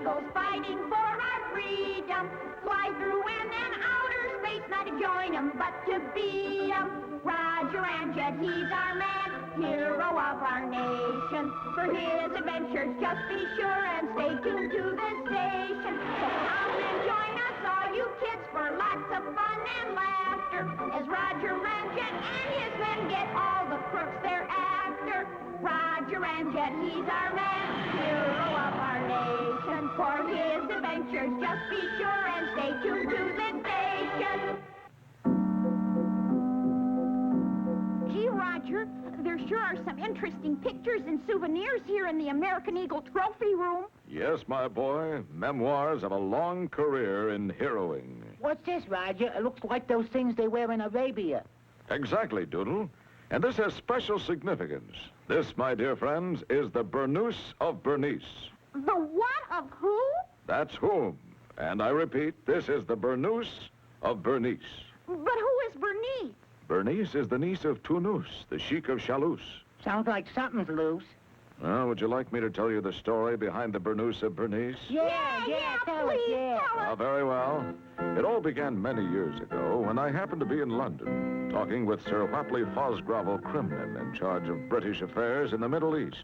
eagles fighting for our freedom. Fly through in and outer space, not to join them, but to beat them. Roger Ramjet, he's our man, hero of our nation. For his adventures, just be sure and stay tuned to this station. So come and join us, all you kids, for lots of fun and laughter, as Roger Ramjet and his men get all the crooks they're after. Roger Ramjet, he's our man, hero of our nation. For his adventures, just be sure and stay tuned to this station. Gee, Roger, there sure are some interesting pictures and souvenirs here in the American Eagle Trophy Room. Yes, my boy. Memoirs of a long career in heroing. What's this, Roger? It looks like those things they wear in Arabia. Exactly, Doodle. And this has special significance. This, my dear friends, is the Burnous of Bernice. The what of who? That's whom. And I repeat, this is the Burnous of Bernice. But who is Bernice? Bernice is the niece of Tounous, the Sheik of Chalous. Sounds like something's loose. Well, would you like me to tell you the story behind the Burnous of Bernice? Yeah, tell us, please, yeah. tell us. Ah, very well. It all began many years ago when I happened to be in London, talking with Sir Whapley Fosgrovel Crimnon in charge of British affairs in the Middle East,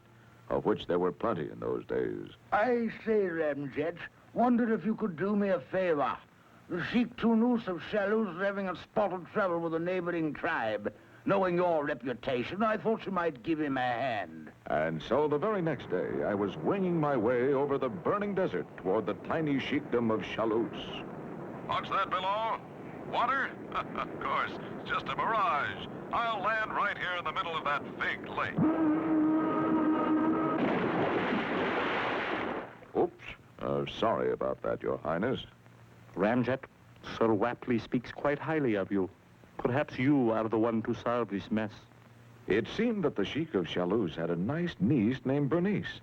of which there were plenty in those days. I say, Ramjet, wondered if you could do me a favor. The Sheik Tounous of Chalous is having a spot of trouble with a neighboring tribe. Knowing your reputation, I thought you might give him a hand. And so the very next day, I was winging my way over the burning desert toward the tiny sheikdom of Chalous. What's that below? Water? Of course, it's just a mirage. I'll land right here in the middle of that big lake. Oops. Sorry about that, Your Highness. Ramjet, Sir Whapley speaks quite highly of you. Perhaps you are the one to solve this mess. It seemed that the Sheik of Chalous had a nice niece named Bernice.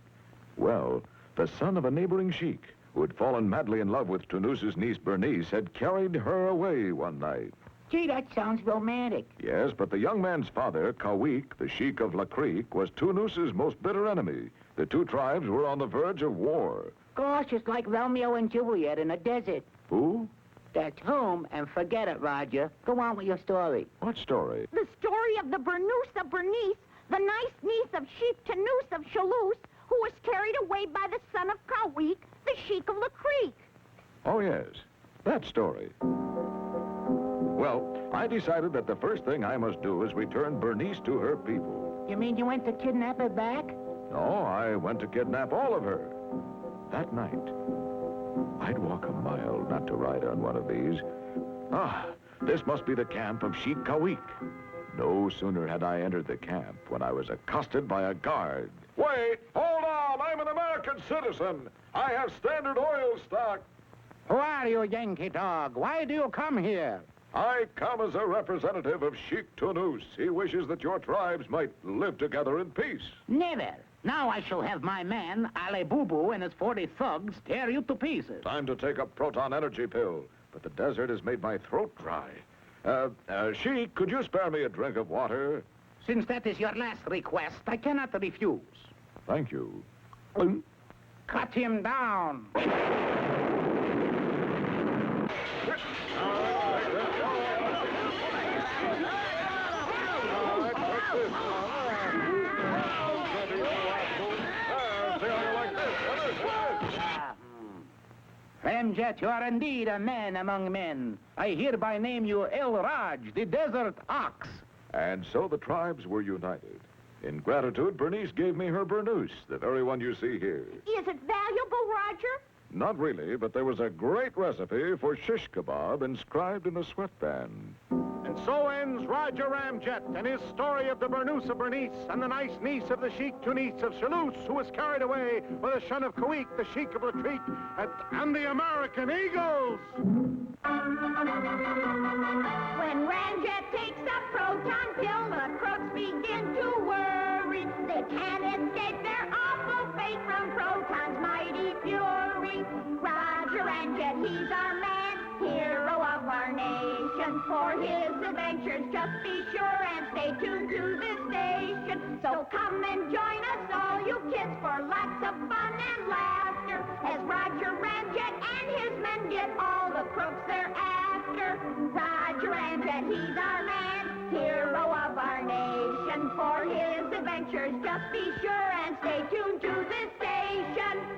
Well, the son of a neighboring sheik, who had fallen madly in love with Tounous's niece Bernice, had carried her away one night. Gee, that sounds romantic. Yes, but the young man's father, Kawik, the Sheik of La Creek, was Tounous's most bitter enemy. The two tribes were on the verge of war. Gosh, it's like Romeo and Juliet in a desert. Who? That's whom, and forget it, Roger. Go on with your story. What story? The story of the Burnous of Bernice, the nice niece of Sheik Tounous of Chalous, who was carried away by the son of Kawik, the Sheik of La Creek. Oh, yes. That story. Well, I decided that the first thing I must do is return Bernice to her people. You mean you went to kidnap her back? No, I went to kidnap all of her. That night, I'd walk a mile not to ride on one of these. Ah, this must be the camp of Sheik Kawik. No sooner had I entered the camp when I was accosted by a guard. Wait! Hold on! I'm an American citizen! I have Standard Oil stock! Who are you, Yankee dog? Why do you come here? I come as a representative of Sheik Tounous. He wishes that your tribes might live together in peace. Never. Now I shall have my man, Ali Boo and his 40 thugs, tear you to pieces. Time to take a proton energy pill, but the desert has made my throat dry. Sheik, could you spare me a drink of water? Since that is your last request, I cannot refuse. Thank you. Cut him down. Ramjet, you are indeed a man among men. I hereby name you El Raj, the Desert Ox. And so the tribes were united. In gratitude, Bernice gave me her Burnous, the very one you see here. Is it valuable, Roger? Not really, but there was a great recipe for shish kebab inscribed in a sweatband. And so ends Roger Ramjet and his story of the Burnous of Bernice and the nice niece of the Sheik Tounous of Chalous, who was carried away by the son of Kawik, the Sheik of La Creek, and the American Eagles. When Ramjet takes a proton pill, the crooks begin to worry. They can't escape their awful fate from proton's mighty fury. Roger Ramjet, he's our man, hero of our nation. For his adventures, just be sure and stay tuned to this station. So come and join us, all you kids, for lots of fun and laughter, as Roger Ramjet and his men get all the crooks they're after. Roger Ramjet, he's our man, hero of our nation. For his adventures, just be sure and stay tuned to this station.